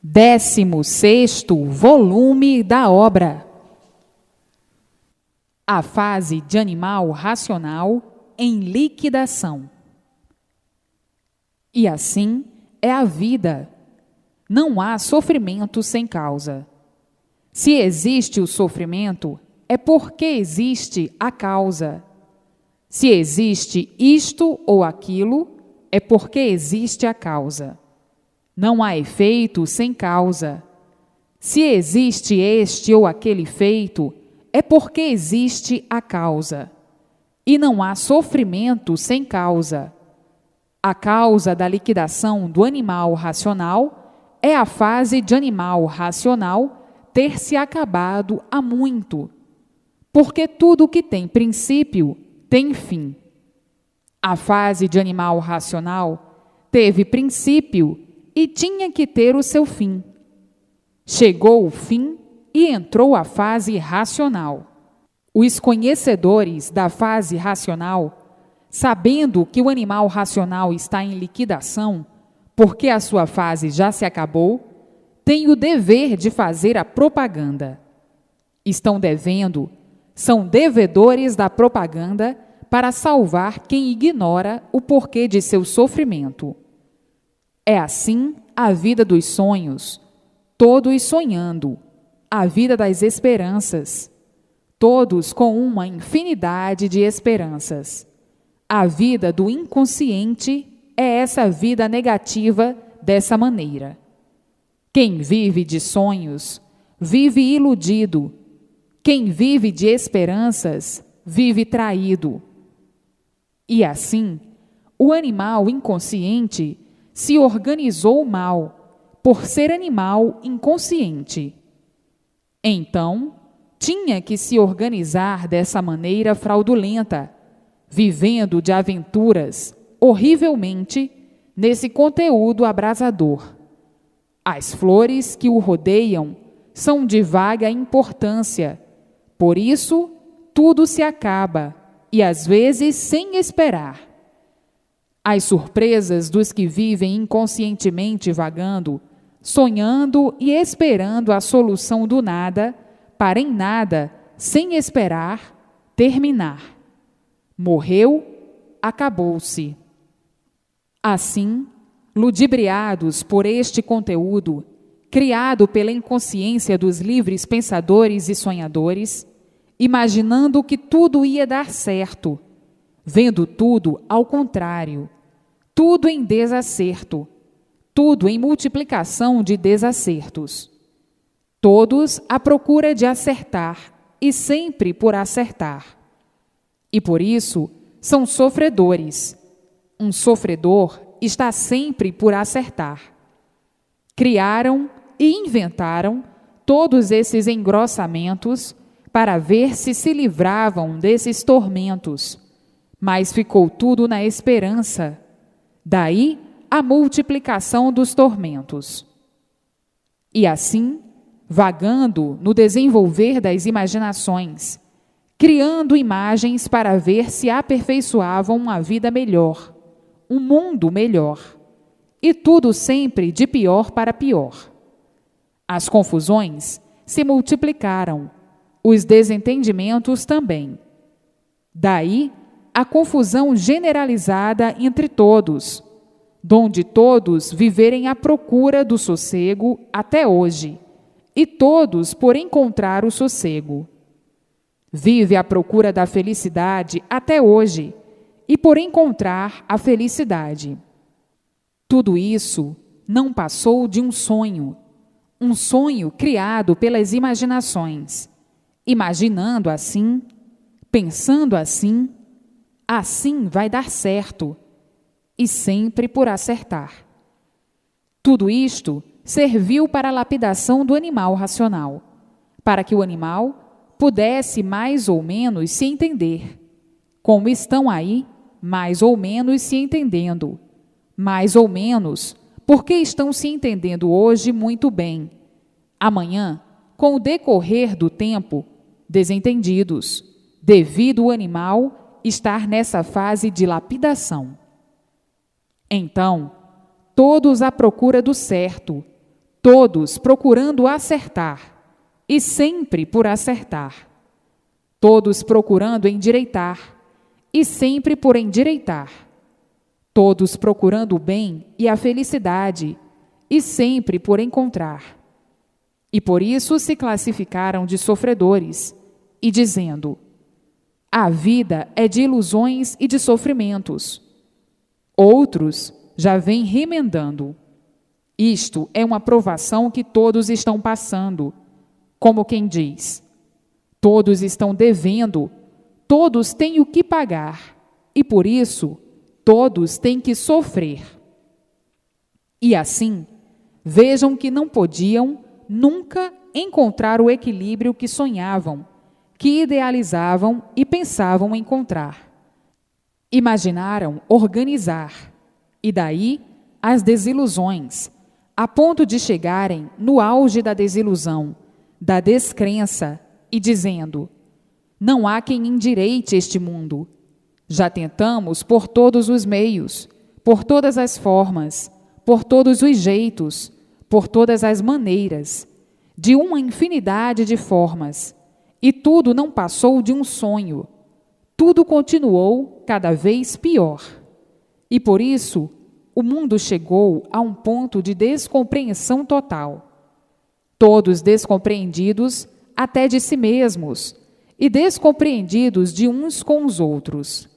16º volume da obra. A fase de animal racional em liquidação. E assim é a vida. Não há sofrimento sem causa. Se existe o sofrimento, é porque existe a causa. Se existe isto ou aquilo, é porque existe a causa. Não há efeito sem causa. Se existe este ou aquele efeito, é porque existe a causa. E não há sofrimento sem causa. A causa da liquidação do animal racional é a fase de animal racional ter se acabado há muito. Porque tudo que tem princípio tem fim. A fase de animal racional teve princípio e tinha que ter o seu fim. Chegou o fim e entrou a fase racional. Os conhecedores da fase racional, sabendo que o animal racional está em liquidação, porque a sua fase já se acabou, têm o dever de fazer a propaganda. Estão devendo, são devedores da propaganda para salvar quem ignora o porquê de seu sofrimento. É assim a vida dos sonhos, todos sonhando, a vida das esperanças, todos com uma infinidade de esperanças. A vida do inconsciente é essa vida negativa dessa maneira. Quem vive de sonhos, vive iludido. Quem vive de esperanças, vive traído. E assim, o animal inconsciente se organizou mal, por ser animal inconsciente. Então, tinha que se organizar dessa maneira fraudulenta, vivendo de aventuras, horrivelmente, nesse conteúdo abrasador. As flores que o rodeiam são de vaga importância, por isso, tudo se acaba, e às vezes sem esperar. As surpresas dos que vivem inconscientemente vagando, sonhando e esperando a solução do nada, para em nada, sem esperar, terminar. Morreu, acabou-se. Assim, ludibriados por este conteúdo, criado pela inconsciência dos livres pensadores e sonhadores, imaginando que tudo ia dar certo, vendo tudo ao contrário, tudo em desacerto, tudo em multiplicação de desacertos. Todos à procura de acertar e sempre por acertar. E por isso são sofredores. Um sofredor está sempre por acertar. Criaram e inventaram todos esses engrossamentos para ver se livravam desses tormentos. Mas ficou tudo na esperança. Daí a multiplicação dos tormentos. E assim, vagando no desenvolver das imaginações, criando imagens para ver se aperfeiçoavam uma vida melhor, um mundo melhor, e tudo sempre de pior para pior. As confusões se multiplicaram, os desentendimentos também. Daí, a confusão generalizada entre todos, donde todos viverem à procura do sossego até hoje, e todos por encontrar o sossego. Vive à procura da felicidade até hoje, e por encontrar a felicidade. Tudo isso não passou de um sonho criado pelas imaginações, imaginando assim, pensando assim, assim vai dar certo, e sempre por acertar. Tudo isto serviu para a lapidação do animal racional, para que o animal pudesse mais ou menos se entender, como estão aí mais ou menos se entendendo, mais ou menos porque estão se entendendo hoje muito bem, amanhã, com o decorrer do tempo, desentendidos, devido o animal estar nessa fase de lapidação. Então, todos à procura do certo, todos procurando acertar, e sempre por acertar, todos procurando endireitar, e sempre por endireitar, todos procurando o bem e a felicidade, e sempre por encontrar. E por isso se classificaram de sofredores, e dizendo: a vida é de ilusões e de sofrimentos. Outros já vêm remendando: isto é uma provação que todos estão passando, como quem diz: todos estão devendo, todos têm o que pagar, e por isso todos têm que sofrer. E assim, vejam que não podiam nunca encontrar o equilíbrio que sonhavam, que idealizavam e pensavam encontrar. Imaginaram organizar, e daí as desilusões, a ponto de chegarem no auge da desilusão, da descrença, e dizendo: não há quem endireite este mundo. Já tentamos por todos os meios, por todas as formas, por todos os jeitos, por todas as maneiras, de uma infinidade de formas, e tudo não passou de um sonho. Tudo continuou cada vez pior. E por isso, o mundo chegou a um ponto de descompreensão total. Todos descompreendidos até de si mesmos, e descompreendidos de uns com os outros.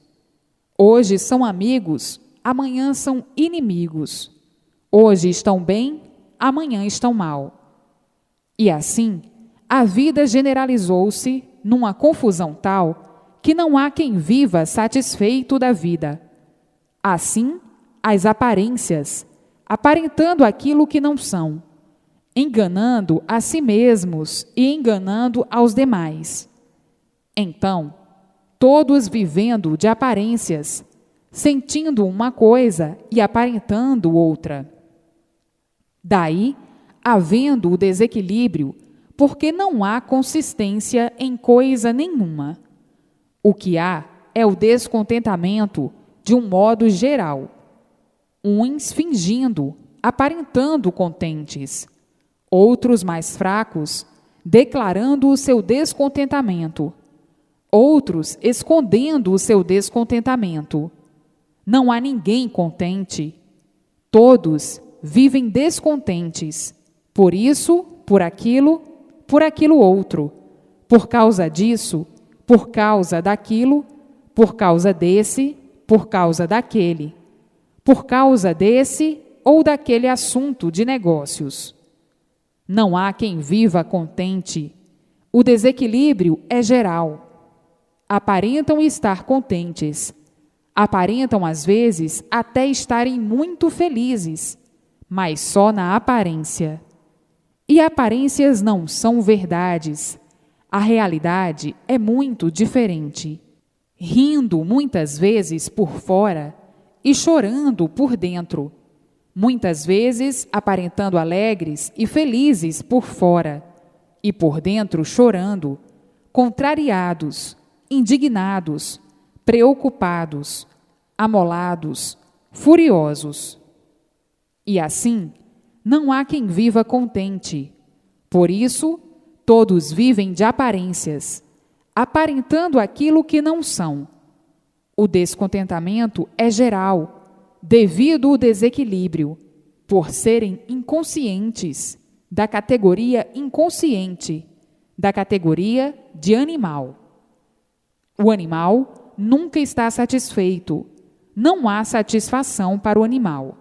Hoje são amigos, amanhã são inimigos. Hoje estão bem, amanhã estão mal. E assim, a vida generalizou-se numa confusão tal que não há quem viva satisfeito da vida. Assim, as aparências, aparentando aquilo que não são, enganando a si mesmos e enganando aos demais. Então, todos vivendo de aparências, sentindo uma coisa e aparentando outra. Daí, havendo o desequilíbrio, porque não há consistência em coisa nenhuma. O que há é o descontentamento de um modo geral. Uns fingindo, aparentando contentes, outros mais fracos, declarando o seu descontentamento, outros escondendo o seu descontentamento. Não há ninguém contente. Todos vivem descontentes, por isso, por aquilo outro, por causa disso, por causa daquilo, por causa desse, por causa daquele, por causa desse ou daquele assunto de negócios. Não há quem viva contente. O desequilíbrio é geral. Aparentam estar contentes. Aparentam, às vezes, até estarem muito felizes, mas só na aparência. E aparências não são verdades. A realidade é muito diferente. Rindo muitas vezes por fora e chorando por dentro. Muitas vezes aparentando alegres e felizes por fora, e por dentro chorando, contrariados, indignados, preocupados, amolados, furiosos. E assim, não há quem viva contente. Por isso, todos vivem de aparências, aparentando aquilo que não são. O descontentamento é geral, devido ao desequilíbrio, por serem inconscientes, da categoria inconsciente, da categoria de animal. O animal nunca está satisfeito, não há satisfação para o animal.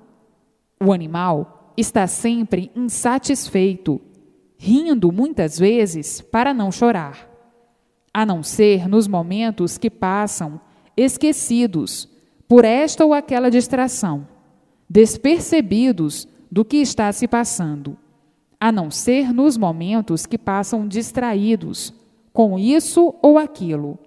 O animal está sempre insatisfeito, rindo muitas vezes para não chorar, a não ser nos momentos que passam esquecidos por esta ou aquela distração, despercebidos do que está se passando, a não ser nos momentos que passam distraídos com isso ou aquilo.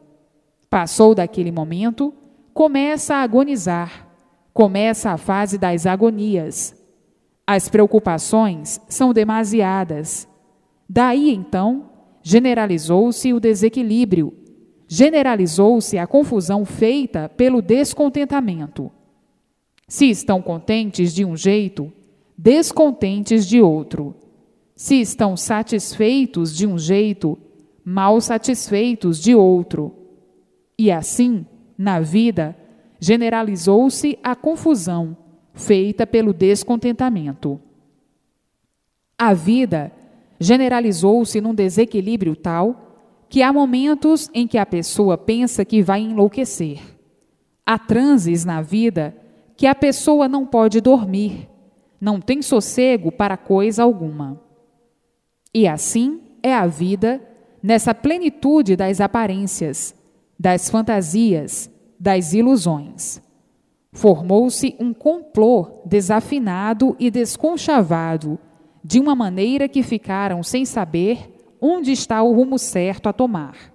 Passou daquele momento, começa a agonizar, começa a fase das agonias. As preocupações são demasiadas. Daí, então, generalizou-se o desequilíbrio, generalizou-se a confusão feita pelo descontentamento. Se estão contentes de um jeito, descontentes de outro. Se estão satisfeitos de um jeito, mal satisfeitos de outro. E assim, na vida, generalizou-se a confusão, feita pelo descontentamento. A vida generalizou-se num desequilíbrio tal que há momentos em que a pessoa pensa que vai enlouquecer. Há transes na vida que a pessoa não pode dormir, não tem sossego para coisa alguma. E assim é a vida nessa plenitude das aparências, das fantasias, das ilusões. Formou-se um complô desafinado e desconchavado, de uma maneira que ficaram sem saber onde está o rumo certo a tomar.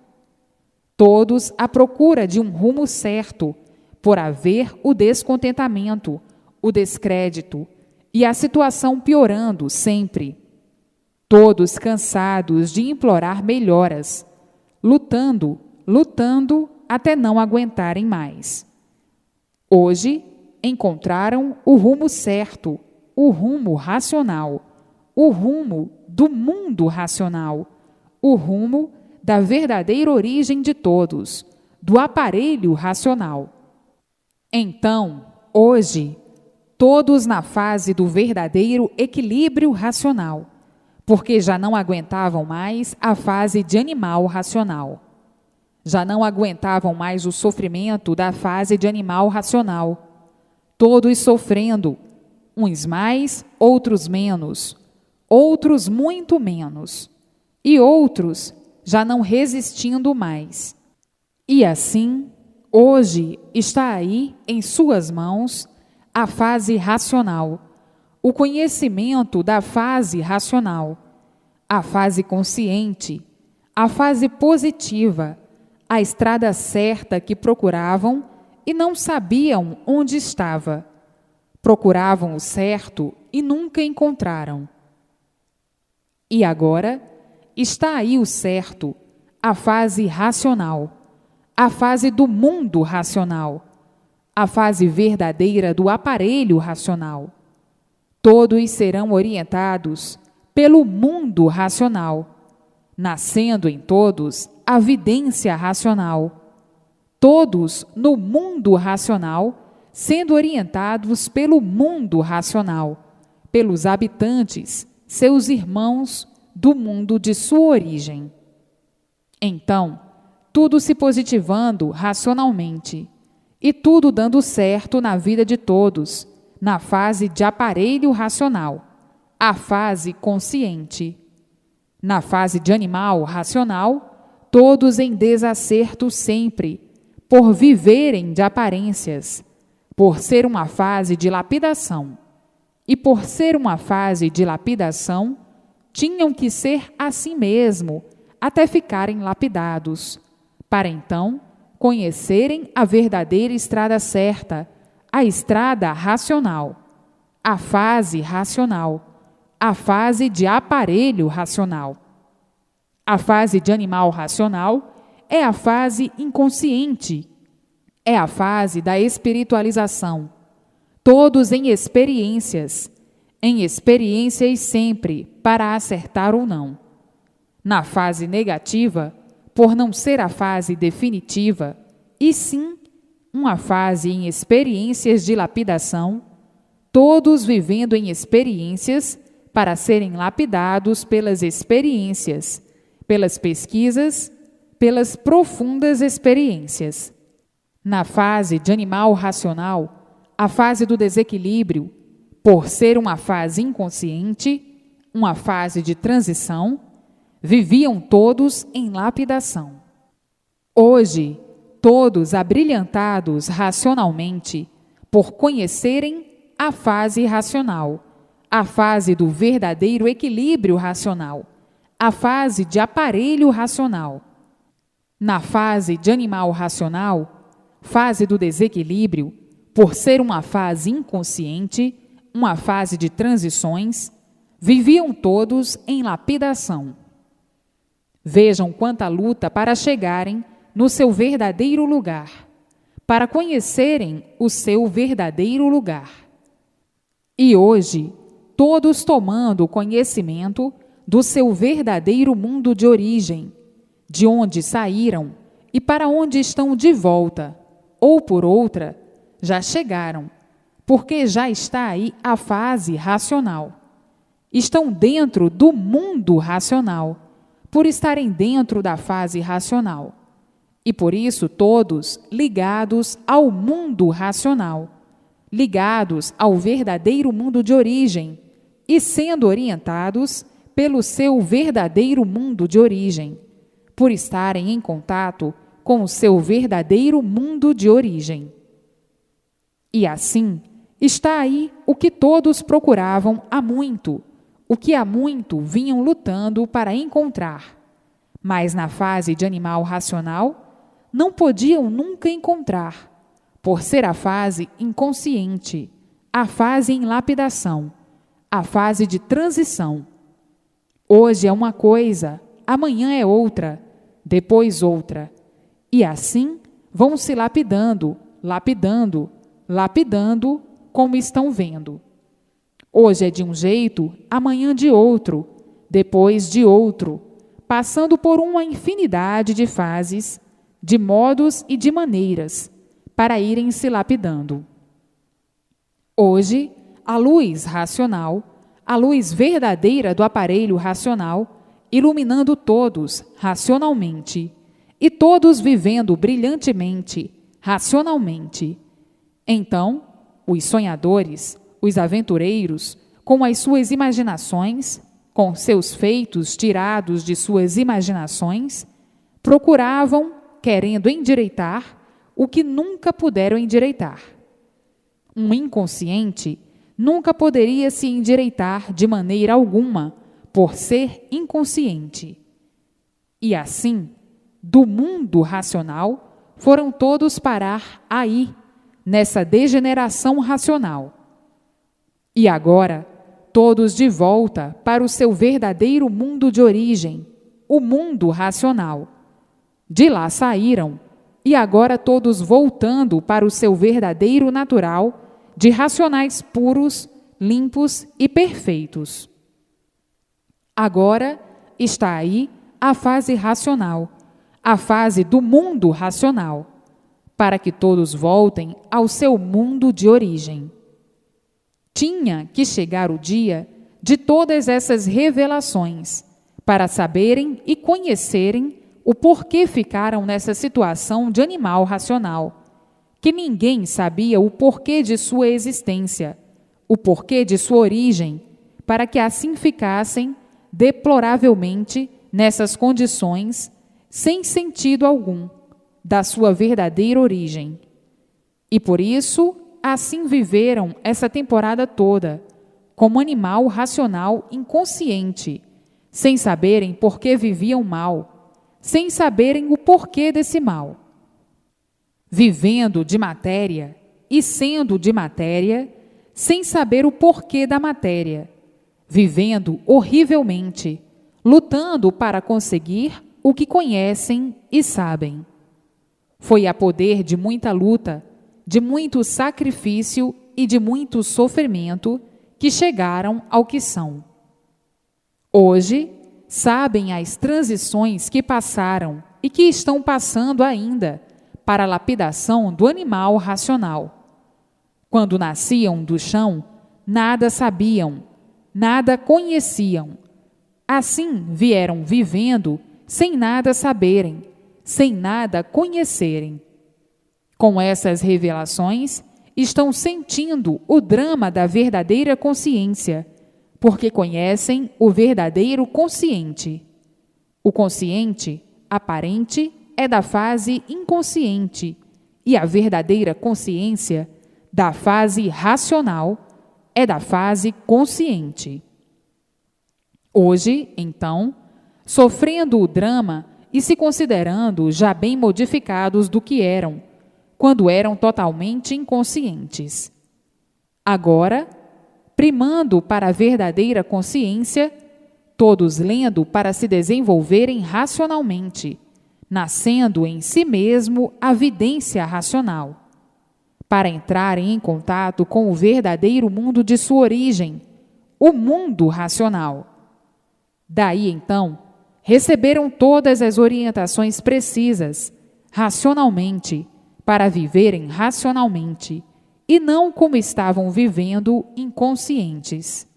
Todos à procura de um rumo certo, por haver o descontentamento, o descrédito e a situação piorando sempre. Todos cansados de implorar melhoras, lutando até não aguentarem mais. Hoje encontraram o rumo certo, o rumo racional, o rumo do mundo racional, o rumo da verdadeira origem de todos, do aparelho racional. Então, hoje, todos na fase do verdadeiro equilíbrio racional, porque já não aguentavam mais a fase de animal racional. Já não aguentavam mais o sofrimento da fase de animal racional. Todos sofrendo, uns mais, outros menos, outros muito menos, e outros já não resistindo mais. E assim, hoje está aí em suas mãos a fase racional, o conhecimento da fase racional, a fase consciente, a fase positiva, a estrada certa que procuravam e não sabiam onde estava. Procuravam o certo e nunca encontraram. E agora está aí o certo, a fase racional, a fase do mundo racional, a fase verdadeira do aparelho racional. Todos serão orientados pelo mundo racional, nascendo em todos a vidência racional. Todos no mundo racional, sendo orientados pelo mundo racional, pelos habitantes, seus irmãos do mundo de sua origem. Então, tudo se positivando racionalmente, e tudo dando certo na vida de todos, na fase de aparelho racional, a fase consciente. Na fase de animal racional, todos em desacerto sempre, por viverem de aparências, por ser uma fase de lapidação. E por ser uma fase de lapidação, tinham que ser assim mesmo, até ficarem lapidados, para então conhecerem a verdadeira estrada certa, a estrada racional, a fase racional, a fase de aparelho racional. A fase de animal racional é a fase inconsciente, é a fase da espiritualização. Todos em experiências sempre, para acertar ou não. Na fase negativa, por não ser a fase definitiva, e sim uma fase em experiências de lapidação, todos vivendo em experiências para serem lapidados pelas experiências, pelas pesquisas, pelas profundas experiências. Na fase de animal racional, a fase do desequilíbrio, por ser uma fase inconsciente, uma fase de transição, viviam todos em lapidação. Hoje, todos abrilhantados racionalmente, por conhecerem a fase racional, a fase do verdadeiro equilíbrio racional, a fase de aparelho racional. Na fase de animal racional, fase do desequilíbrio, por ser uma fase inconsciente, uma fase de transições, viviam todos em lapidação. Vejam quanta luta para chegarem no seu verdadeiro lugar, para conhecerem o seu verdadeiro lugar. E hoje, todos tomando conhecimento do seu verdadeiro mundo de origem, de onde saíram e para onde estão de volta, ou por outra, já chegaram, porque já está aí a fase racional. Estão dentro do mundo racional, por estarem dentro da fase racional. E por isso todos ligados ao mundo racional, ligados ao verdadeiro mundo de origem e sendo orientados pelo seu verdadeiro mundo de origem, por estarem em contato com o seu verdadeiro mundo de origem. E assim, está aí o que todos procuravam há muito, o que há muito vinham lutando para encontrar, mas na fase de animal racional, não podiam nunca encontrar, por ser a fase inconsciente, a fase em lapidação, a fase de transição. Hoje é uma coisa, amanhã é outra, depois outra, e assim vão se lapidando, lapidando, lapidando, como estão vendo. Hoje é de um jeito, amanhã de outro, depois de outro, passando por uma infinidade de fases, de modos e de maneiras, para irem se lapidando. Hoje, a luz racional, a luz verdadeira do aparelho racional, iluminando todos racionalmente, e todos vivendo brilhantemente, racionalmente. Então, os sonhadores, os aventureiros, com as suas imaginações, com seus feitos tirados de suas imaginações, procuravam, querendo endireitar, o que nunca puderam endireitar. Um inconsciente nunca poderia se endireitar de maneira alguma, por ser inconsciente. E assim, do mundo racional, foram todos parar aí, nessa degeneração racional. E agora, todos de volta para o seu verdadeiro mundo de origem, o mundo racional. De lá saíram, e agora todos voltando para o seu verdadeiro natural, de racionais puros, limpos e perfeitos. Agora está aí a fase racional, a fase do mundo racional, para que todos voltem ao seu mundo de origem. Tinha que chegar o dia de todas essas revelações, para saberem e conhecerem o porquê ficaram nessa situação de animal racional, que ninguém sabia o porquê de sua existência, o porquê de sua origem, para que assim ficassem deploravelmente nessas condições, sem sentido algum, da sua verdadeira origem. E por isso, assim viveram essa temporada toda, como animal racional inconsciente, sem saberem por que viviam mal, sem saberem o porquê desse mal. Vivendo de matéria e sendo de matéria, sem saber o porquê da matéria, vivendo horrivelmente, lutando para conseguir o que conhecem e sabem. Foi a poder de muita luta, de muito sacrifício e de muito sofrimento que chegaram ao que são. Hoje, sabem as transições que passaram e que estão passando ainda para a lapidação do animal racional. Quando nasciam do chão, nada sabiam, nada conheciam. Assim vieram vivendo sem nada saberem, sem nada conhecerem. Com essas revelações, estão sentindo o drama da verdadeira consciência, porque conhecem o verdadeiro consciente. O consciente, aparente, é da fase inconsciente, e a verdadeira consciência, da fase racional, é da fase consciente. Hoje, então, sofrendo o drama e se considerando já bem modificados do que eram, quando eram totalmente inconscientes. Agora, primando para a verdadeira consciência, todos lendo para se desenvolverem racionalmente, nascendo em si mesmo a vidência racional, para entrarem em contato com o verdadeiro mundo de sua origem, o mundo racional. Daí, então, receberam todas as orientações precisas, racionalmente, para viverem racionalmente, e não como estavam vivendo inconscientes.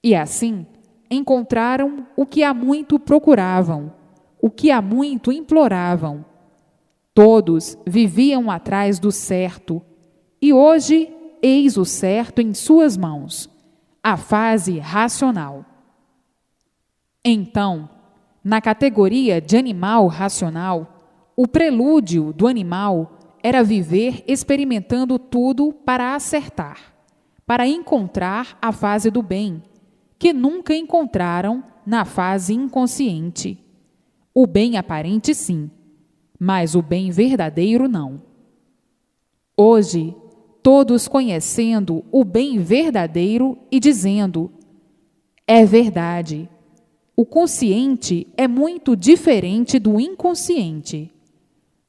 E assim, encontraram o que há muito procuravam, o que há muito imploravam. Todos viviam atrás do certo, e hoje eis o certo em suas mãos, a fase racional. Então, na categoria de animal racional, o prelúdio do animal era viver experimentando tudo para acertar, para encontrar a fase do bem, que nunca encontraram na fase inconsciente. O bem aparente, sim, mas o bem verdadeiro, não. Hoje, todos conhecendo o bem verdadeiro e dizendo: é verdade. O consciente é muito diferente do inconsciente.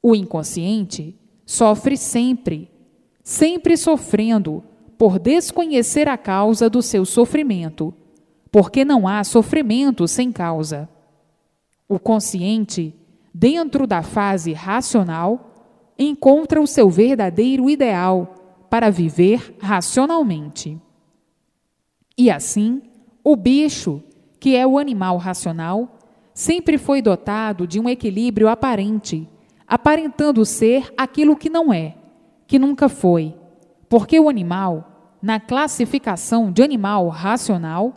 O inconsciente sofre sempre, sempre sofrendo, por desconhecer a causa do seu sofrimento, porque não há sofrimento sem causa. O consciente, dentro da fase racional, encontra o seu verdadeiro ideal para viver racionalmente. E assim, o bicho, que é o animal racional, sempre foi dotado de um equilíbrio aparente, aparentando ser aquilo que não é, que nunca foi, porque o animal, na classificação de animal racional,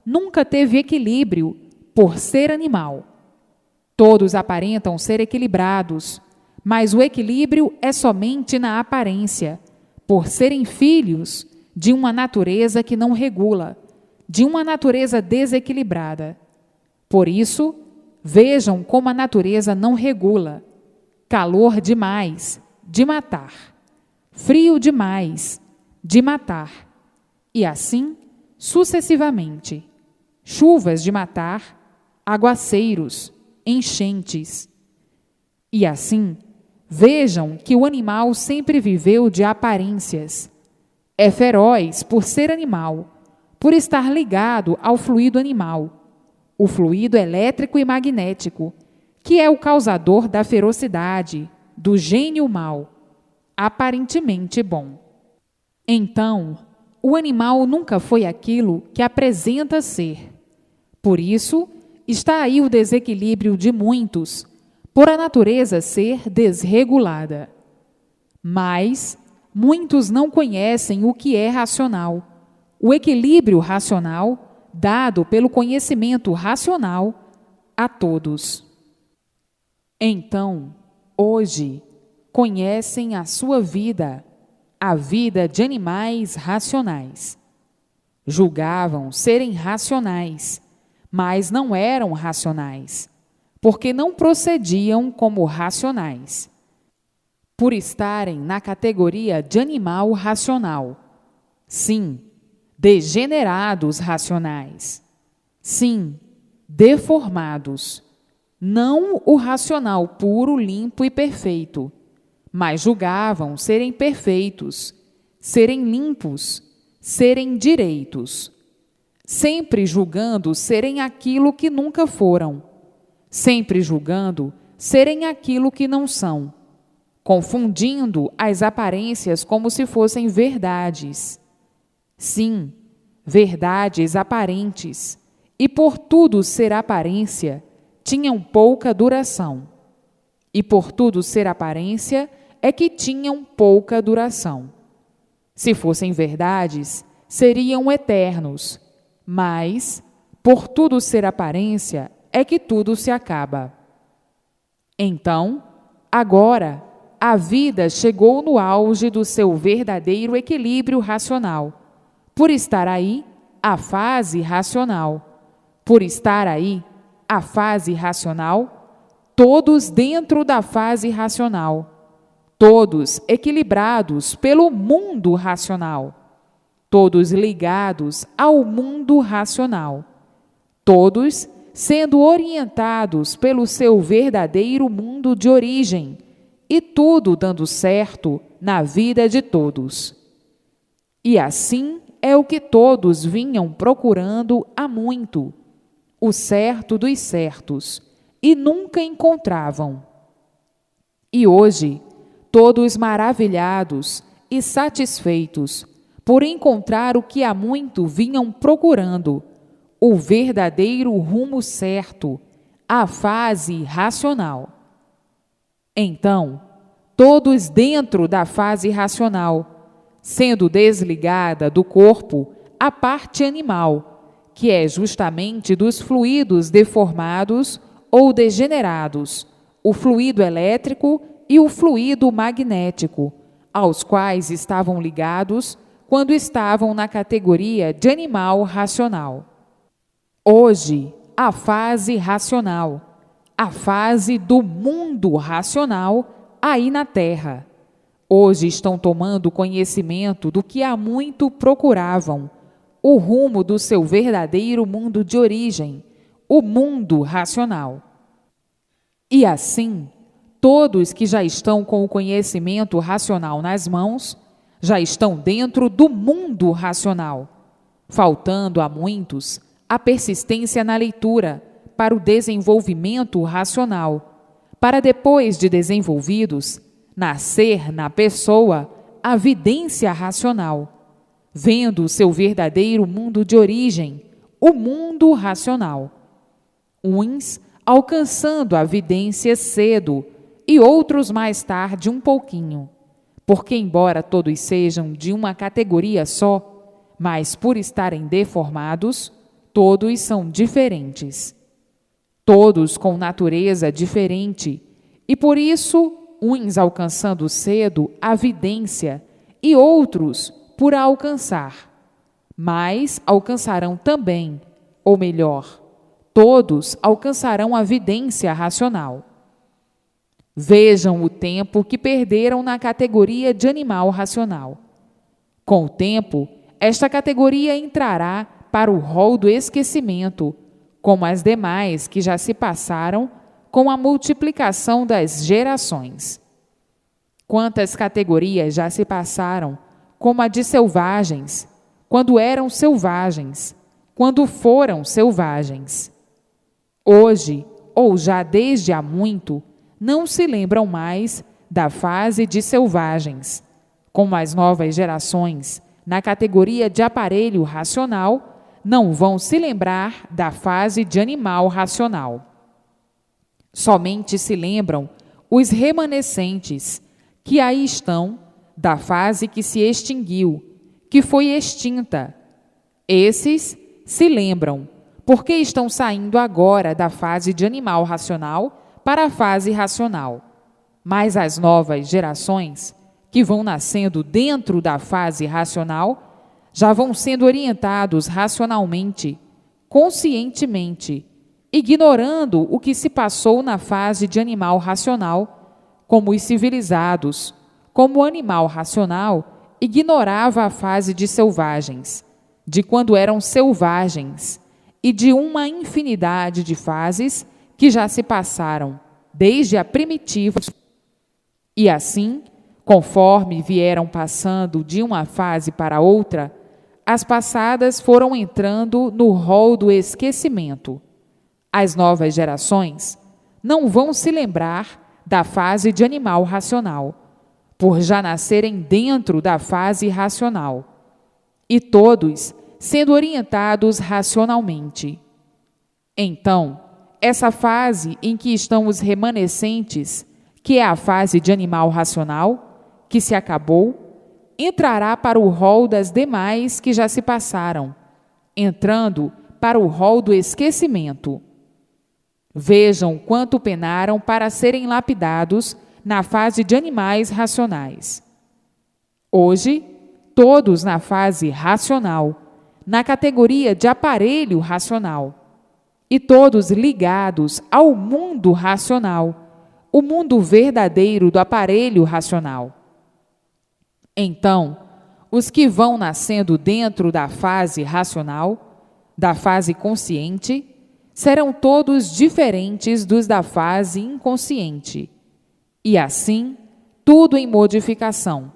nunca teve equilíbrio por ser animal. Todos aparentam ser equilibrados, mas o equilíbrio é somente na aparência, por serem filhos de uma natureza que não regula, de uma natureza desequilibrada. Por isso, vejam como a natureza não regula. Calor demais, de matar. Frio demais, de matar. E assim, sucessivamente. Chuvas de matar, aguaceiros, enchentes. E assim, vejam que o animal sempre viveu de aparências. É feroz por ser animal, por estar ligado ao fluido animal, o fluido elétrico e magnético, que é o causador da ferocidade, do gênio mau, aparentemente bom. Então, o animal nunca foi aquilo que apresenta ser. Por isso, está aí o desequilíbrio de muitos, por a natureza ser desregulada. Mas muitos não conhecem o que é racional, o equilíbrio racional dado pelo conhecimento racional a todos. Então, hoje, conhecem a sua vida, a vida de animais racionais. Julgavam serem racionais, mas não eram racionais, porque não procediam como racionais. Por estarem na categoria de animal racional. Sim, degenerados racionais. Sim, deformados. Não o racional puro, limpo e perfeito, mas julgavam serem perfeitos, serem limpos, serem direitos. Sempre julgando serem aquilo que nunca foram. Sempre julgando serem aquilo que não são. Confundindo as aparências como se fossem verdades. Sim, verdades aparentes, e por tudo ser aparência, tinham pouca duração. E por tudo ser aparência, é que tinham pouca duração. Se fossem verdades, seriam eternos, mas, por tudo ser aparência, é que tudo se acaba. Então, agora, a vida chegou no auge do seu verdadeiro equilíbrio racional. Por estar aí, a fase racional. Por estar aí, a fase racional, todos dentro da fase racional. Todos equilibrados pelo mundo racional. Todos ligados ao mundo racional. Todos sendo orientados pelo seu verdadeiro mundo de origem, e tudo dando certo na vida de todos. E assim é o que todos vinham procurando há muito, o certo dos certos, e nunca encontravam. E hoje, todos maravilhados e satisfeitos por encontrar o que há muito vinham procurando, o verdadeiro rumo certo, a fase racional. Então, todos dentro da fase racional, sendo desligada do corpo a parte animal, que é justamente dos fluidos deformados ou degenerados, o fluido elétrico e o fluido magnético, aos quais estavam ligados quando estavam na categoria de animal racional. Hoje, a fase racional, a fase do mundo racional aí na Terra. Hoje estão tomando conhecimento do que há muito procuravam, o rumo do seu verdadeiro mundo de origem, o mundo racional. E assim, todos que já estão com o conhecimento racional nas mãos, já estão dentro do mundo racional, faltando a muitos a persistência na leitura para o desenvolvimento racional, para depois de desenvolvidos, nascer na pessoa a vidência racional, vendo o seu verdadeiro mundo de origem, o mundo racional. Uns alcançando a vidência cedo e outros mais tarde um pouquinho, porque embora todos sejam de uma categoria só, mas por estarem deformados, todos são diferentes. Todos com natureza diferente, e por isso, uns alcançando cedo a vidência e outros por a alcançar. Mas alcançarão também, ou melhor, todos alcançarão a vidência racional. Vejam o tempo que perderam na categoria de animal racional. Com o tempo, esta categoria entrará para o rol do esquecimento, como as demais que já se passaram com a multiplicação das gerações. Quantas categorias já se passaram, como a de selvagens, quando eram selvagens, quando foram selvagens. Hoje, ou já desde há muito, não se lembram mais da fase de selvagens, como as novas gerações, na categoria de aparelho racional, não vão se lembrar da fase de animal racional. Somente se lembram os remanescentes, que aí estão, da fase que se extinguiu, que foi extinta. Esses se lembram, porque estão saindo agora da fase de animal racional para a fase racional. Mas as novas gerações, que vão nascendo dentro da fase racional, já vão sendo orientados racionalmente, conscientemente, ignorando o que se passou na fase de animal racional, como os civilizados, como o animal racional ignorava a fase de selvagens, de quando eram selvagens, e de uma infinidade de fases que já se passaram, desde a primitiva. E assim, conforme vieram passando de uma fase para outra, as passadas foram entrando no rol do esquecimento. As novas gerações não vão se lembrar da fase de animal racional, por já nascerem dentro da fase racional, e todos sendo orientados racionalmente. Então, essa fase em que estão os remanescentes, que é a fase de animal racional, que se acabou, entrará para o rol das demais que já se passaram, entrando para o rol do esquecimento. Vejam quanto penaram para serem lapidados na fase de animais racionais. Hoje, todos na fase racional, na categoria de aparelho racional, e todos ligados ao mundo racional, o mundo verdadeiro do aparelho racional. Então, os que vão nascendo dentro da fase racional, da fase consciente, serão todos diferentes dos da fase inconsciente. E assim, tudo em modificação,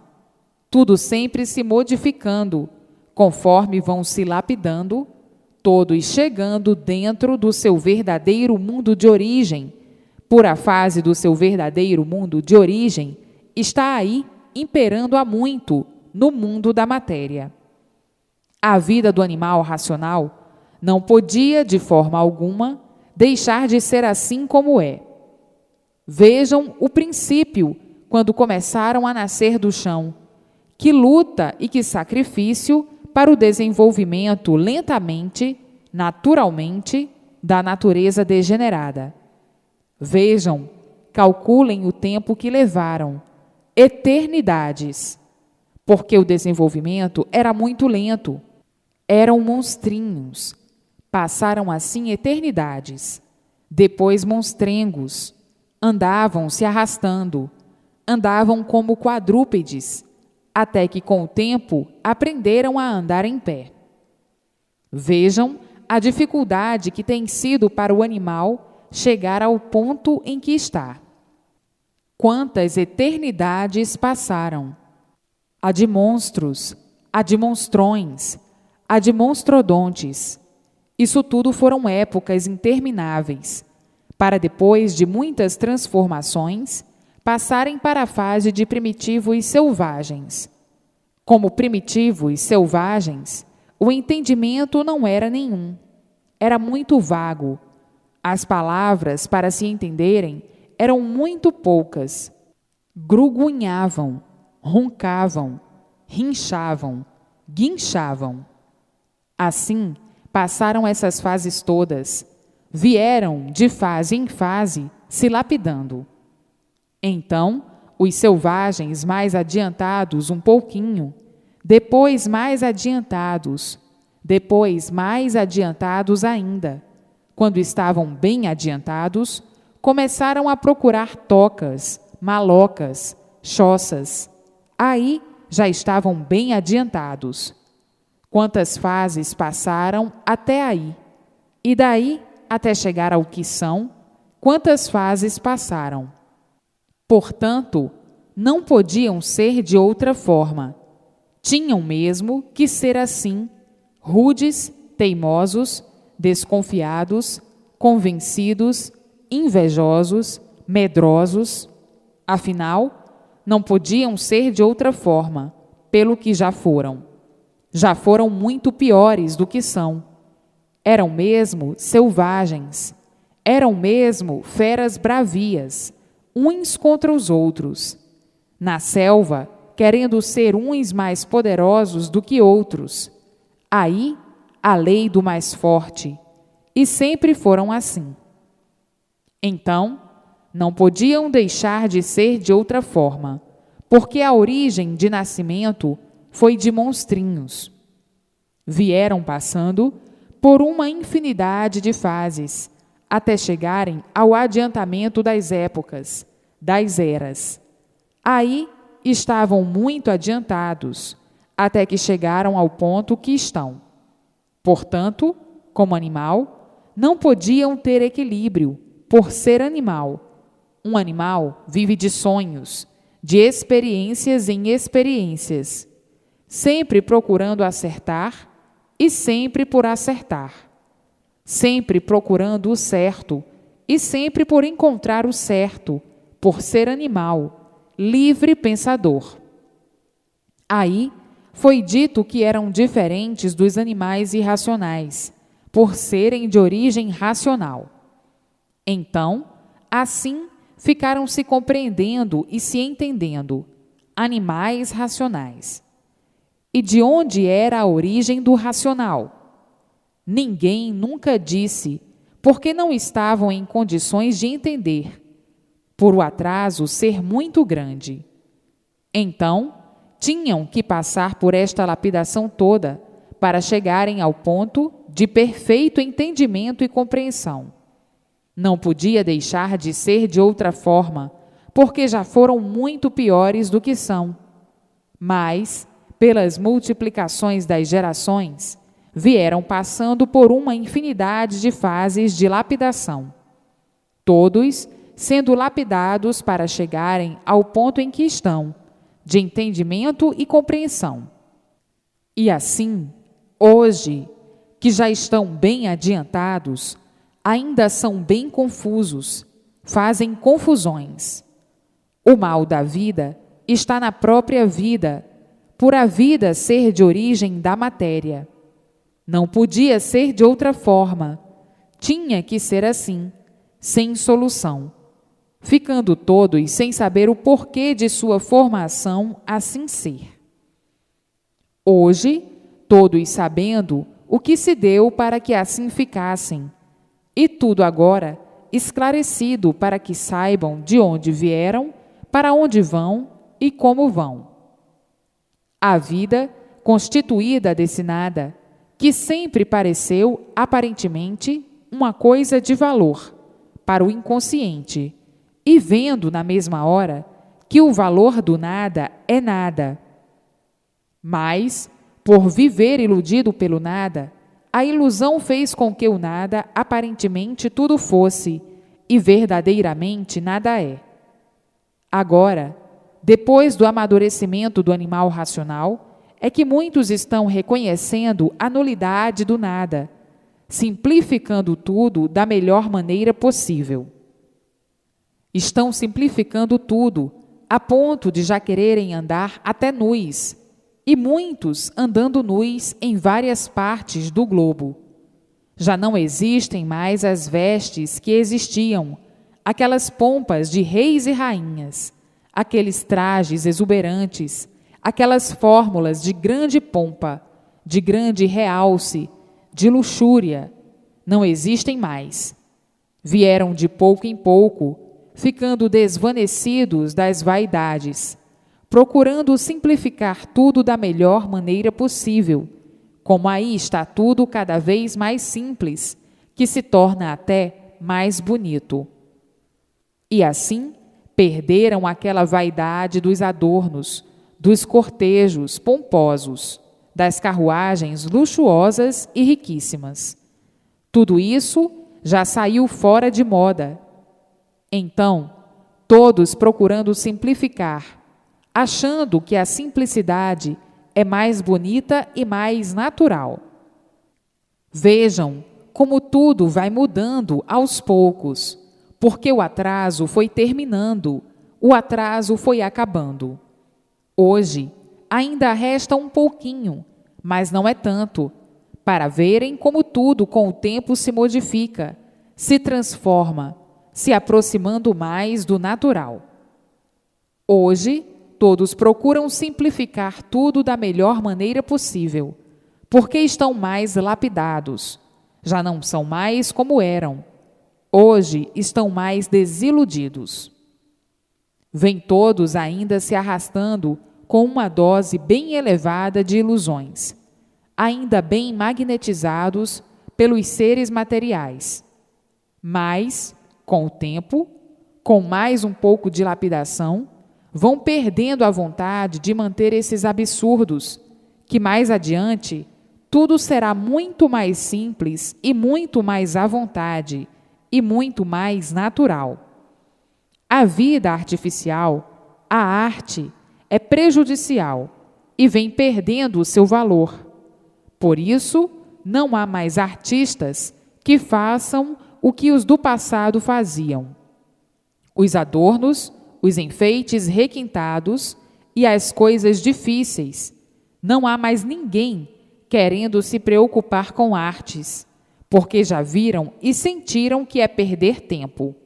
tudo sempre se modificando, conforme vão se lapidando, todos chegando dentro do seu verdadeiro mundo de origem, por a fase do seu verdadeiro mundo de origem, está aí imperando há muito no mundo da matéria. A vida do animal racional não podia, de forma alguma, deixar de ser assim como é. Vejam o princípio, quando começaram a nascer do chão, que luta e que sacrifício para o desenvolvimento lentamente, naturalmente, da natureza degenerada. Vejam, calculem o tempo que levaram, eternidades, porque o desenvolvimento era muito lento, eram monstrinhos, passaram assim eternidades, depois monstrengos, andavam se arrastando, andavam como quadrúpedes, até que com o tempo aprenderam a andar em pé. Vejam a dificuldade que tem sido para o animal chegar ao ponto em que está. Quantas eternidades passaram! A de monstros, a de monstrões, a de monstrodontes. Isso tudo foram épocas intermináveis, para depois de muitas transformações, passarem para a fase de primitivos selvagens. Como primitivos selvagens, o entendimento não era nenhum. Era muito vago. As palavras, para se entenderem, eram muito poucas. Grugunhavam, roncavam, rinchavam, guinchavam. Assim, passaram essas fases todas. Vieram, de fase em fase, se lapidando. Então, os selvagens mais adiantados um pouquinho, depois mais adiantados, depois mais adiantados ainda, quando estavam bem adiantados, começaram a procurar tocas, malocas, choças. Aí já estavam bem adiantados. Quantas fases passaram até aí? E daí até chegar ao que são, quantas fases passaram? Portanto, não podiam ser de outra forma. Tinham mesmo que ser assim, rudes, teimosos, desconfiados, convencidos, invejosos, medrosos. Afinal, não podiam ser de outra forma, pelo que já foram. Já foram muito piores do que são. Eram mesmo selvagens, eram mesmo feras bravias, uns contra os outros. Na selva, querendo ser uns mais poderosos do que outros. Aí, a lei do mais forte. E sempre foram assim. Então, não podiam deixar de ser de outra forma, porque a origem de nascimento foi de monstrinhos. Vieram passando por uma infinidade de fases, até chegarem ao adiantamento das épocas, das eras. Aí estavam muito adiantados, até que chegaram ao ponto que estão. Portanto, como animal, não podiam ter equilíbrio, por ser animal. Um animal vive de sonhos, de experiências em experiências, sempre procurando acertar e sempre por acertar, sempre procurando o certo e sempre por encontrar o certo, por ser animal, livre pensador. Aí foi dito que eram diferentes dos animais irracionais, por serem de origem racional. Então, assim, ficaram se compreendendo e se entendendo, animais racionais. E de onde era a origem do racional? Ninguém nunca disse, porque não estavam em condições de entender, por o atraso ser muito grande. Então, tinham que passar por esta lapidação toda para chegarem ao ponto de perfeito entendimento e compreensão. Não podia deixar de ser de outra forma, porque já foram muito piores do que são. Mas, pelas multiplicações das gerações, vieram passando por uma infinidade de fases de lapidação, todos sendo lapidados para chegarem ao ponto em que estão, de entendimento e compreensão. E assim, hoje, que já estão bem adiantados, ainda são bem confusos, fazem confusões. O mal da vida está na própria vida, por a vida ser de origem da matéria. Não podia ser de outra forma, tinha que ser assim, sem solução, ficando todos sem saber o porquê de sua formação assim ser. Hoje, todos sabendo o que se deu para que assim ficassem, e tudo agora esclarecido para que saibam de onde vieram, para onde vão e como vão. A vida, constituída desse nada, que sempre pareceu, aparentemente, uma coisa de valor, para o inconsciente, e vendo na mesma hora que o valor do nada é nada. Mas, por viver iludido pelo nada, a ilusão fez com que o nada aparentemente tudo fosse, e verdadeiramente nada é. Agora, depois do amadurecimento do animal racional, é que muitos estão reconhecendo a nulidade do nada, simplificando tudo da melhor maneira possível. Estão simplificando tudo, a ponto de já quererem andar até nus, e muitos andando nus em várias partes do globo. Já não existem mais as vestes que existiam, aquelas pompas de reis e rainhas, aqueles trajes exuberantes, aquelas fórmulas de grande pompa, de grande realce, de luxúria, não existem mais. Vieram de pouco em pouco, ficando desvanecidos das vaidades, procurando simplificar tudo da melhor maneira possível, como aí está tudo cada vez mais simples, que se torna até mais bonito. E assim, perderam aquela vaidade dos adornos, dos cortejos pomposos, das carruagens luxuosas e riquíssimas. Tudo isso já saiu fora de moda. Então, todos procurando simplificar, achando que a simplicidade é mais bonita e mais natural. Vejam como tudo vai mudando aos poucos, porque o atraso foi terminando, o atraso foi acabando. Hoje, ainda resta um pouquinho, mas não é tanto, para verem como tudo com o tempo se modifica, se transforma, se aproximando mais do natural. Hoje, todos procuram simplificar tudo da melhor maneira possível, porque estão mais lapidados, já não são mais como eram. Hoje estão mais desiludidos. Vêm todos ainda se arrastando com uma dose bem elevada de ilusões, ainda bem magnetizados pelos seres materiais. Mas, com o tempo, com mais um pouco de lapidação, vão perdendo a vontade de manter esses absurdos, que mais adiante tudo será muito mais simples e muito mais à vontade e muito mais natural. A vida artificial, a arte, é prejudicial e vem perdendo o seu valor. Por isso, não há mais artistas que façam o que os do passado faziam. Os adornos, os enfeites requintados e as coisas difíceis. Não há mais ninguém querendo se preocupar com artes, porque já viram e sentiram que é perder tempo.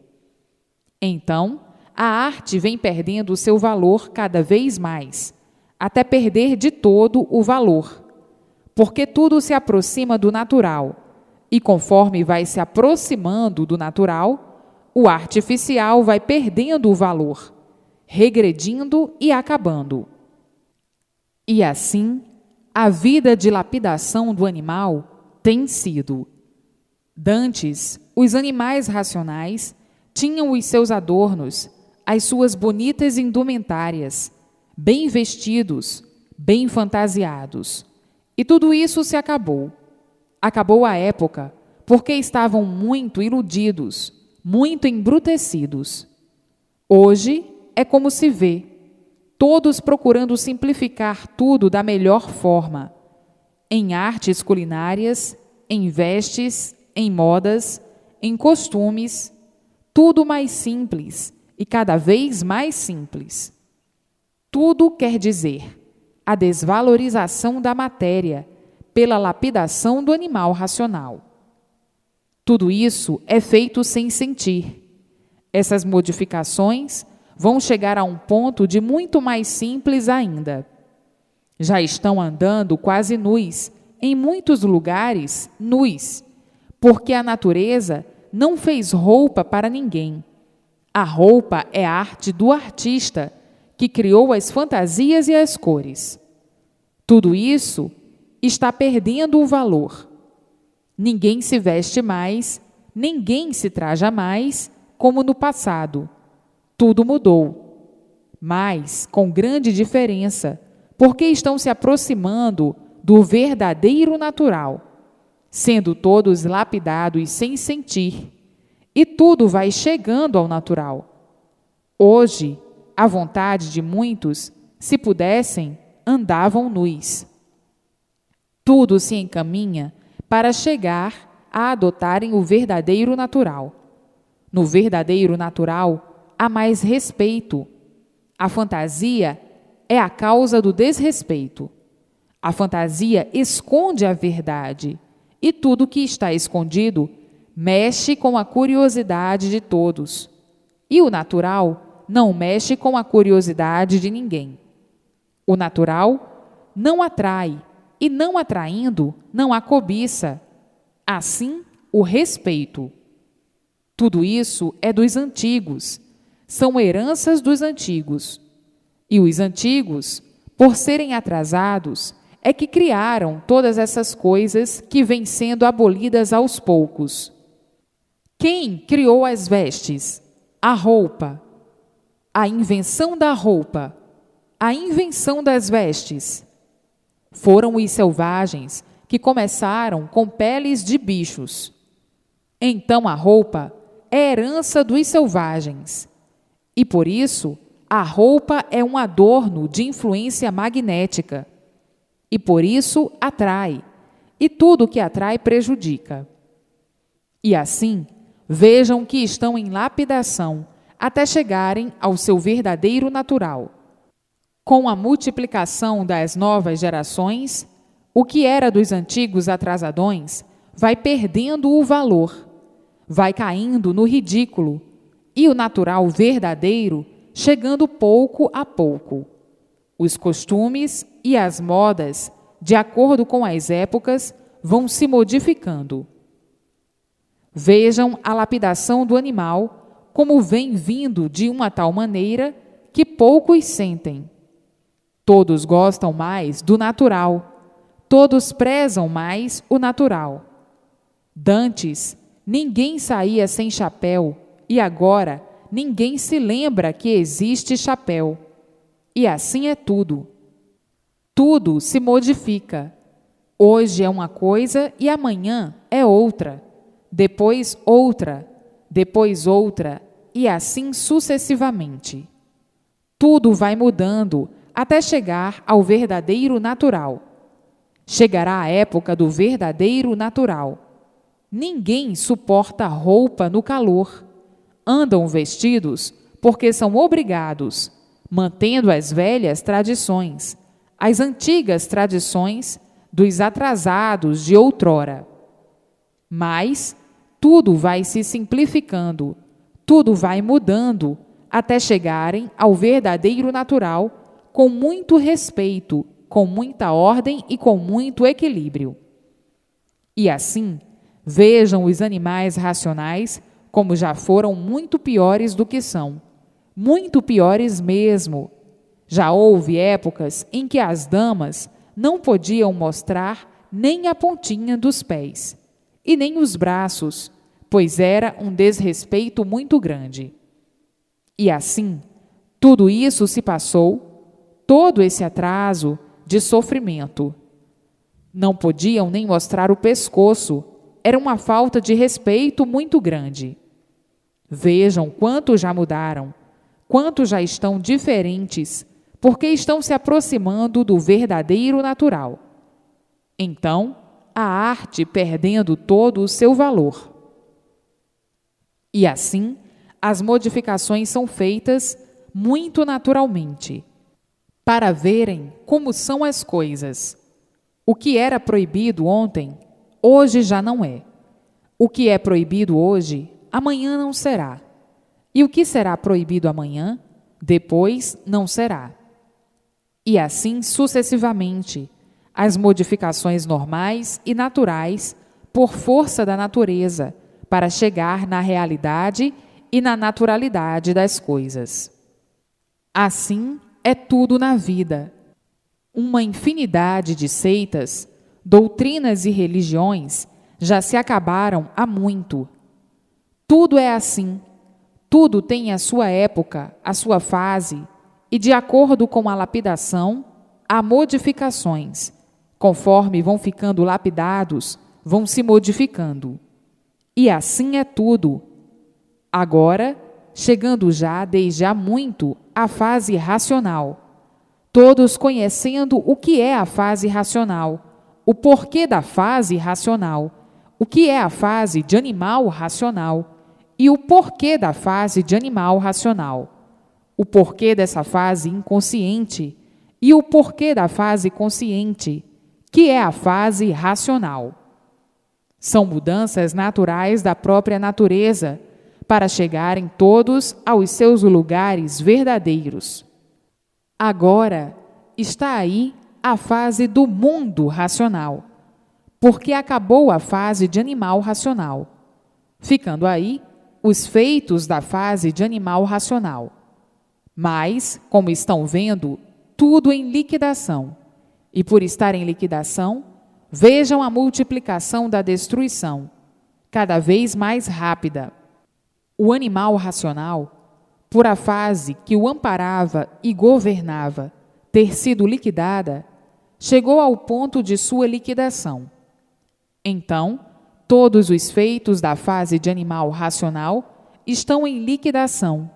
Então, a arte vem perdendo o seu valor cada vez mais, até perder de todo o valor, porque tudo se aproxima do natural, e conforme vai se aproximando do natural, o artificial vai perdendo o valor, regredindo e acabando. E assim, a vida de lapidação do animal tem sido. Dantes, os animais racionais tinham os seus adornos, as suas bonitas indumentárias, bem vestidos, bem fantasiados. E tudo isso se acabou. Acabou a época, porque estavam muito iludidos, muito embrutecidos. Hoje é como se vê, todos procurando simplificar tudo da melhor forma, em artes culinárias, em vestes, em modas, em costumes, tudo mais simples e cada vez mais simples. Tudo quer dizer a desvalorização da matéria pela lapidação do animal racional. Tudo isso é feito sem sentir. Essas modificações vão chegar a um ponto de muito mais simples ainda. Já estão andando quase nus, em muitos lugares nus, porque a natureza não fez roupa para ninguém. A roupa é a arte do artista, que criou as fantasias e as cores. Tudo isso está perdendo o valor. Ninguém se veste mais, ninguém se traja mais, como no passado. Tudo mudou, mas com grande diferença, porque estão se aproximando do verdadeiro natural, sendo todos lapidados sem sentir, e tudo vai chegando ao natural. Hoje, à vontade de muitos, se pudessem, andavam nus. Tudo se encaminha para chegar a adotarem o verdadeiro natural. No verdadeiro natural, há mais respeito. A fantasia é a causa do desrespeito. A fantasia esconde a verdade, e tudo que está escondido mexe com a curiosidade de todos. E o natural não mexe com a curiosidade de ninguém. O natural não atrai, e não atraindo, não há cobiça. Assim, o respeito. Tudo isso é dos antigos, são heranças dos antigos. E os antigos, por serem atrasados, é que criaram todas essas coisas que vêm sendo abolidas aos poucos. Quem criou as vestes? A roupa. A invenção da roupa. A invenção das vestes. Foram os selvagens que começaram com peles de bichos. Então a roupa é herança dos selvagens. E por isso, a roupa é um adorno de influência magnética. E por isso atrai. E tudo que atrai prejudica. E assim, vejam que estão em lapidação até chegarem ao seu verdadeiro natural. Com a multiplicação das novas gerações, o que era dos antigos atrasadões vai perdendo o valor, vai caindo no ridículo, e o natural verdadeiro chegando pouco a pouco. Os costumes e as modas, de acordo com as épocas, vão se modificando. Vejam a lapidação do animal, como vem vindo de uma tal maneira que poucos sentem. Todos gostam mais do natural, todos prezam mais o natural. Dantes, ninguém saía sem chapéu, e agora ninguém se lembra que existe chapéu. E assim é tudo. Tudo se modifica. Hoje é uma coisa e amanhã é outra, depois outra, e assim sucessivamente. Tudo vai mudando até chegar ao verdadeiro natural. Chegará a época do verdadeiro natural. Ninguém suporta roupa no calor. Andam vestidos porque são obrigados, mantendo as velhas tradições, as antigas tradições dos atrasados de outrora. Mas tudo vai se simplificando, tudo vai mudando, até chegarem ao verdadeiro natural, com muito respeito, com muita ordem e com muito equilíbrio. E assim, vejam os animais racionais como já foram muito piores do que são, muito piores mesmo. Já houve épocas em que as damas não podiam mostrar nem a pontinha dos pés, e nem os braços, pois era um desrespeito muito grande. E assim, tudo isso se passou, todo esse atraso de sofrimento. Não podiam nem mostrar o pescoço, era uma falta de respeito muito grande. Vejam quanto já mudaram, quanto já estão diferentes, porque estão se aproximando do verdadeiro natural. Então, a arte perdendo todo o seu valor. E assim, as modificações são feitas muito naturalmente, para verem como são as coisas. O que era proibido ontem, hoje já não é. O que é proibido hoje, amanhã não será. E o que será proibido amanhã, depois não será. E assim sucessivamente, as modificações normais e naturais por força da natureza, para chegar na realidade e na naturalidade das coisas. Assim é tudo na vida. Uma infinidade de seitas, doutrinas e religiões já se acabaram há muito. Tudo é assim. Tudo tem a sua época, a sua fase, e de acordo com a lapidação, há modificações. Conforme vão ficando lapidados, vão se modificando. E assim é tudo. Agora, chegando já desde há muito à fase racional, todos conhecendo o que é a fase racional, o porquê da fase racional, o que é a fase de animal racional e o porquê da fase de animal racional, o porquê dessa fase inconsciente e o porquê da fase consciente, que é a fase racional. São mudanças naturais da própria natureza, para chegarem todos aos seus lugares verdadeiros. Agora está aí a fase do mundo racional, porque acabou a fase de animal racional, ficando aí os feitos da fase de animal racional. Mas, como estão vendo, tudo em liquidação, e por estar em liquidação, vejam a multiplicação da destruição, cada vez mais rápida. O animal racional, por a fase que o amparava e governava ter sido liquidada, chegou ao ponto de sua liquidação. Então, todos os feitos da fase de animal racional estão em liquidação.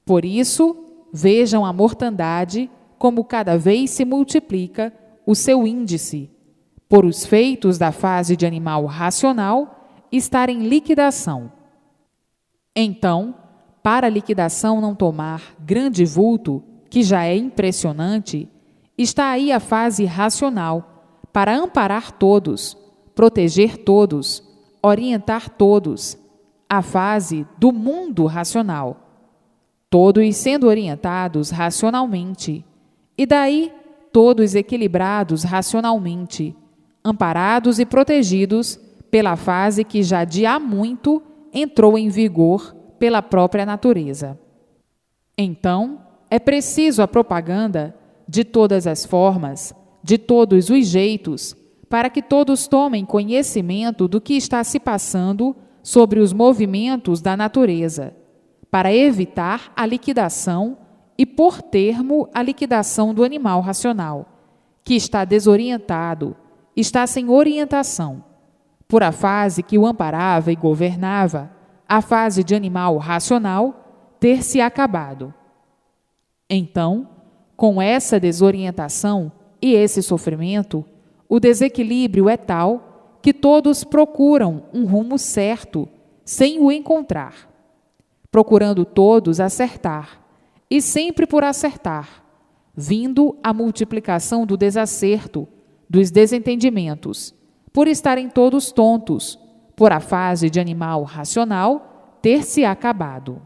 Por isso, vejam a mortandade como cada vez se multiplica o seu índice, por os feitos da fase de animal racional estar em liquidação. Então, para a liquidação não tomar grande vulto, que já é impressionante, está aí a fase racional, para amparar todos, proteger todos, orientar todos, a fase do mundo racional. Todos sendo orientados racionalmente, e daí todos equilibrados racionalmente, amparados e protegidos pela fase que já de há muito entrou em vigor pela própria natureza. Então, é preciso a propaganda de todas as formas, de todos os jeitos, para que todos tomem conhecimento do que está se passando sobre os movimentos da natureza, para evitar a liquidação e pôr termo à liquidação do animal racional, que está desorientado, está sem orientação, por a fase que o amparava e governava, a fase de animal racional, ter se acabado. Então, com essa desorientação e esse sofrimento, o desequilíbrio é tal que todos procuram um rumo certo, sem o encontrar, procurando todos acertar, e sempre por acertar, vindo a multiplicação do desacerto, dos desentendimentos, por estarem todos tontos, por a fase de animal racional ter se acabado.